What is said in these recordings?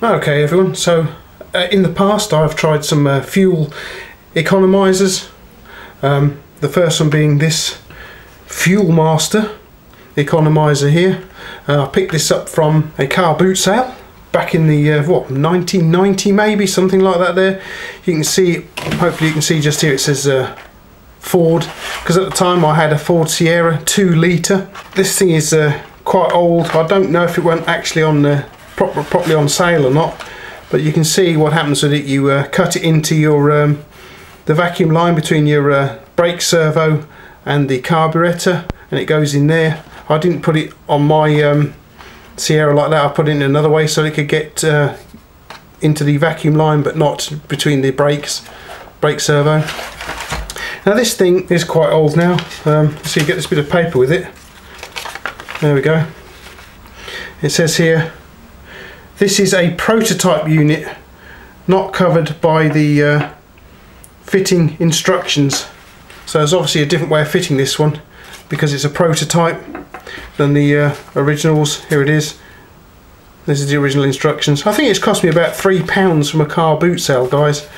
Okay everyone, so in the past I've tried some fuel economizers. The first one being this Fuel Master economizer here. I picked this up from a car boot sale back in the what, 1990 maybe, something like that. There you can see, hopefully you can see just here, it says Ford, because at the time I had a Ford Sierra 2 litre. This thing is quite old. I don't know if it went actually on properly on sale or not, but you can see what happens with it. You cut it into your the vacuum line between your brake servo and the carburetor, and it goes in there. I didn't put it on my Sierra like that. I put it in another way so it could get into the vacuum line, but not between the brake servo. Now this thing is quite old now, so you get this bit of paper with it. There we go. It says here, this is a prototype unit, not covered by the fitting instructions. So there's obviously a different way of fitting this one, because it's a prototype than the originals. Here it is. This is the original instructions. I think it's cost me about £3 from a car boot sale, guys,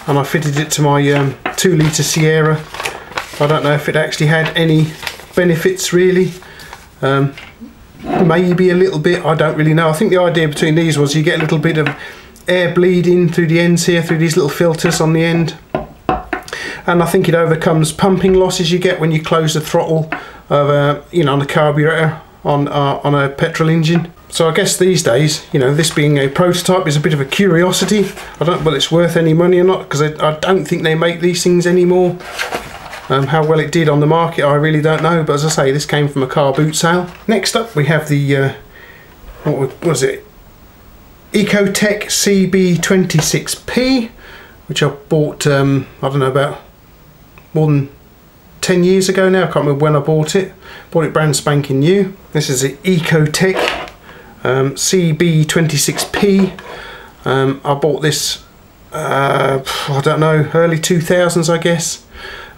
and I fitted it to my 2 litre Sierra. I don't know if it actually had any benefits really. Maybe a little bit, I don't really know. I think the idea between these was you get a little bit of air bleeding through the ends here, through these little filters on the end, and I think it overcomes pumping losses you get when you close the throttle of you know, on the carburetor on a petrol engine. So I guess these days, you know, this being a prototype is a bit of a curiosity. I don't know whether it's worth any money or not, because I don't think they make these things anymore. How well it did on the market, I really don't know, but as I say, this came from a car boot sale. Next up we have the what was it, Ecotech CB26P, which I bought I don't know, about more than 10 years ago now. I can't remember when I bought it brand spanking new. This is the Ecotech CB26P. I bought this I don't know, early 2000s I guess,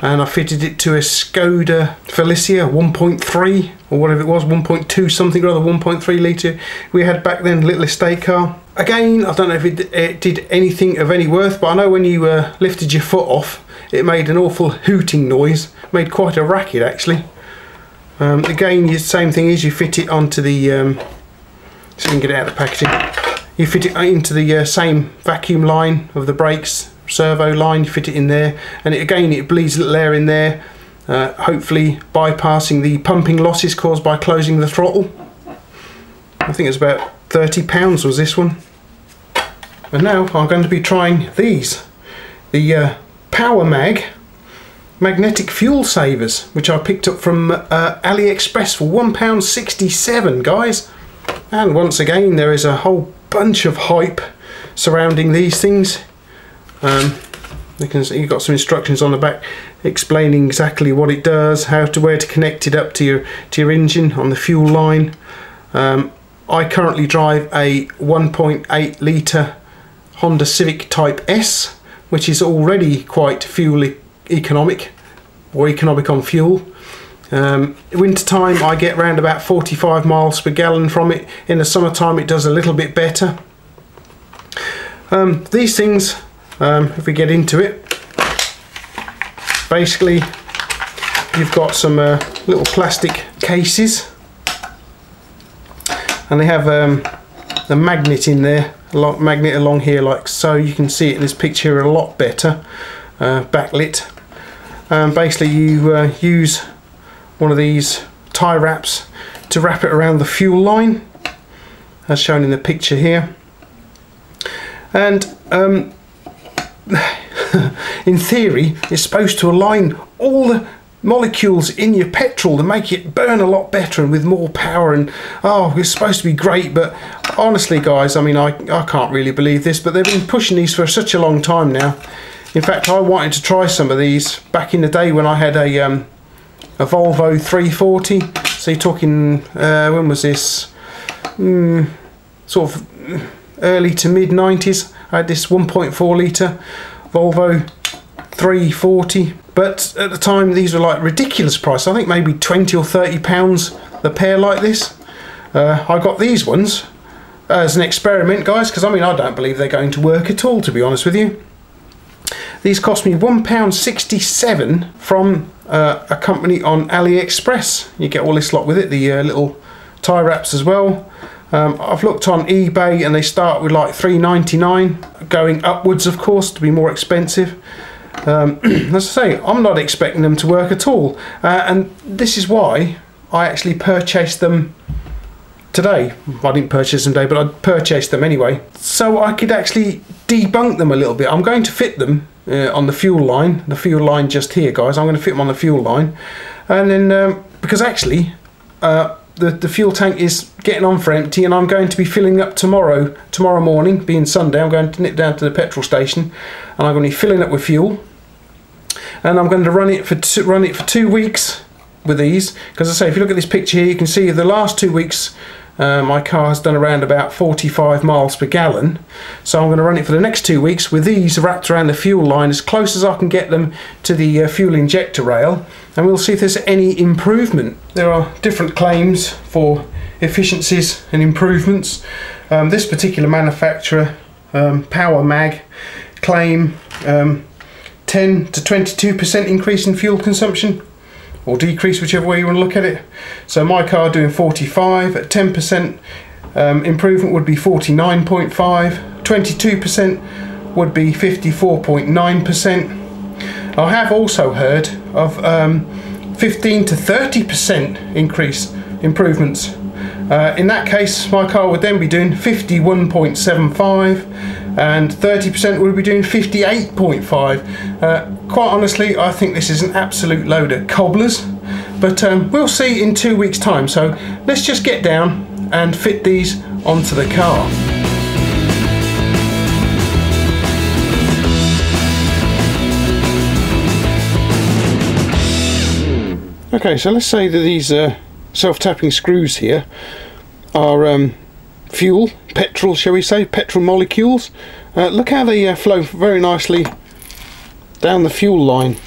and I fitted it to a Skoda Felicia 1.3 or whatever it was, 1.2 something or other, 1.3 litre we had back then, little estate car. Again, I don't know if it did anything of any worth, but I know when you lifted your foot off, it made an awful hooting noise, made quite a racket actually. Again, the same thing is, you fit it onto the so you can get it out of the packaging. You fit it into the same vacuum line of the brakes servo line, you fit it in there, and again it bleeds a little air in there, hopefully bypassing the pumping losses caused by closing the throttle. I think it's about £30 was this one. And now I'm going to be trying these, the PowerMag magnetic fuel savers, which I picked up from AliExpress for £1.67, guys. And once again, there is a whole bunch of hype surrounding these things. You can see you've got some instructions on the back explaining exactly what it does, where to connect it up to your engine on the fuel line. I currently drive a 1.8 litre Honda Civic TypeS, which is already quite fuel economic, or economic on fuel. Winter time I get around about 45 miles per gallon from it. In the summertime it does a little bit better. These things, if we get into it, basically you've got some little plastic cases, and they have the magnet in there, magnet along here like so. You can see it in this picture a lot better, backlit. Basically you use one of these tie wraps to wrap it around the fuel line, as shown in the picture here. And in theory it's supposed to align all the molecules in your petrol to make it burn a lot better and with more power, and oh, it's supposed to be great. But honestly guys, I mean, I can't really believe this, but they've been pushing these for such a long time now. In fact, I wanted to try some of these back in the day when I had a Volvo 340. So you're talking, when was this? Sort of early to mid 90s. I had this 1.4 litre Volvo 340, but at the time these were like ridiculous price. I think maybe 20 or 30 pounds the pair like this. I got these ones as an experiment, guys, because I mean I don't believe they're going to work at all, to be honest with you. These cost me £1.67 from a company on AliExpress. You get all this lot with it, the little tie wraps as well. I've looked on eBay and they start with like $3.99, going upwards of course to be more expensive. As I say, I'm not expecting them to work at all, and this is why I actually purchased them today. I didn't purchase them today, but I purchased them anyway, so I could actually debunk them a little bit. I'm going to fit them on the fuel line just here, guys. I'm going to fit them on the fuel line, and then because actually the fuel tank is getting on for empty, and I'm going to be filling up tomorrow morning, being Sunday. I'm going to nip down to the petrol station and I'm going to be filling up with fuel, and I'm going to run it for 2 weeks with these, because I say, if you look at this picture here, you can see the last 2 weeks my car has done around about 45 miles per gallon. So I'm going to run it for the next 2 weeks with these wrapped around the fuel line as close as I can get them to the fuel injector rail, and we'll see if there's any improvement. There are different claims for efficiencies and improvements. This particular manufacturer, PowerMag, claim 10 to 22% increase in fuel consumption, or decrease, whichever way you want to look at it. So my car doing 45, at 10% improvement would be 49.5, 22% would be 54.9%. I have also heard of 15 to 30% improvements. In that case, my car would then be doing 51.75, and 30% would be doing 58.5. Quite honestly, I think this is an absolute load of cobblers, but we'll see in 2 weeks' time. So let's just get down and fit these onto the car. Okay, so let's say that these self-tapping screws here are petrol, shall we say, petrol molecules. Look how they flow very nicely down the fuel line.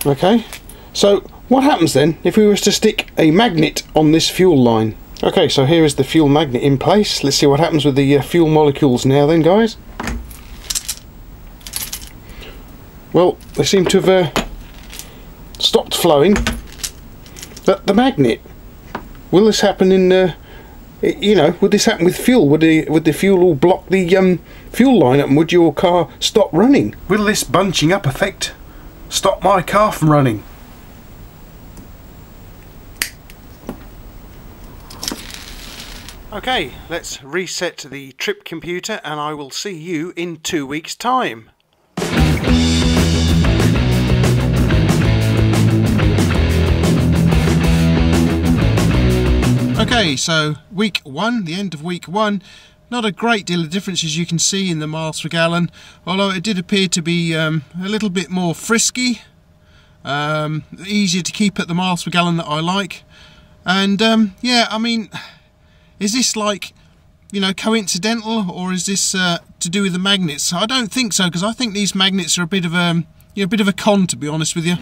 Okay, so what happens then if we was to stick a magnet on this fuel line? Okay, so here is the fuel magnet in place. Let's see what happens with the fuel molecules now then, guys. Well, they seem to have stopped flowing. But the magnet, will this happen in you know, would this happen with fuel? Would the fuel all block the fuel line up, and would your car stop running? Will this bunching up effect stop my car from running? Okay, let's reset the trip computer and I will see you in 2 weeks' time. Okay, so week 1, the end of week 1, not a great deal of difference as you can see in the miles per gallon, although it did appear to be a little bit more frisky, easier to keep at the miles per gallon that I like. And yeah, I mean, is this like, you know, coincidental, or is this to do with the magnets? I don't think so, because I think these magnets are a bit of a, you know, a bit of a con, to be honest with you.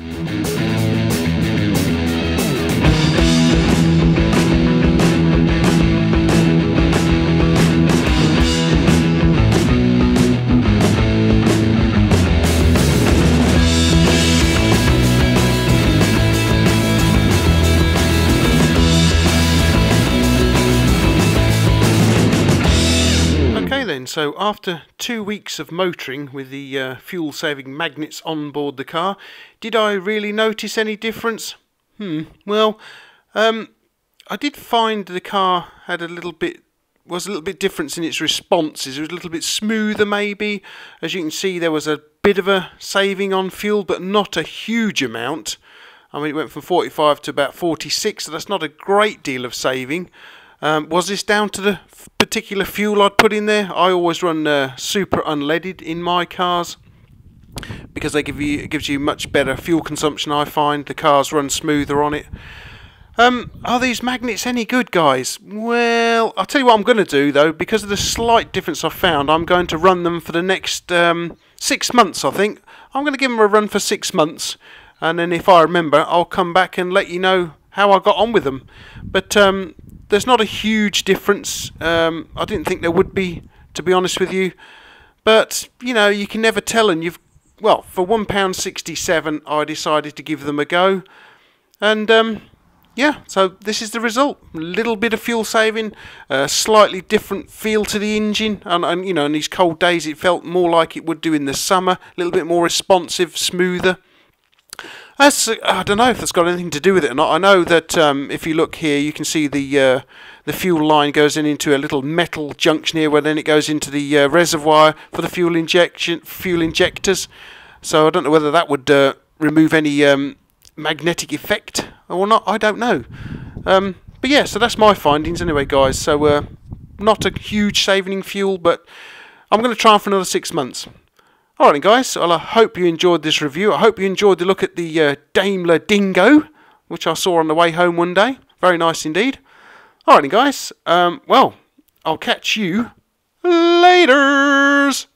So after 2 weeks of motoring with the fuel saving magnets on board the car, did I really notice any difference? Well, I did find the car had was a little bit different in its responses. It was a little bit smoother maybe. As you can see, there was a bit of a saving on fuel, but not a huge amount. I mean, it went from 45 to about 46, so that's not a great deal of saving. Was this down to the particular fuel I'd put in there? I always run super unleaded in my cars because it gives you much better fuel consumption. I find the cars run smoother on it. Are these magnets any good, guys? Well, I'll tell you what I'm going to do though, because of the slight difference I've found. I'm going to run them for the next 6 months. I think I'm going to give them a run for 6 months, and then if I remember, I'll come back and let you know how I got on with them. But there's not a huge difference. I didn't think there would be, to be honest with you. But, you know, you can never tell, and well, for £1.67 I decided to give them a go. And, yeah, so this is the result. A little bit of fuel saving, a slightly different feel to the engine, and you know, in these cold days it felt more like it would do in the summer, a little bit more responsive, smoother. I don't know if that's got anything to do with it or not. I know that if you look here, you can see the fuel line goes into a little metal junction here, where then it goes into the reservoir for the fuel injectors. So I don't know whether that would remove any magnetic effect or not. I don't know. But yeah, so that's my findings anyway, guys. So not a huge saving in fuel, but I'm going to try for another 6 months. Alright guys, well, I hope you enjoyed this review. I hope you enjoyed the look at the Daimler Dingo, which I saw on the way home one day. Very nice indeed. Alright guys, well, I'll catch you laters.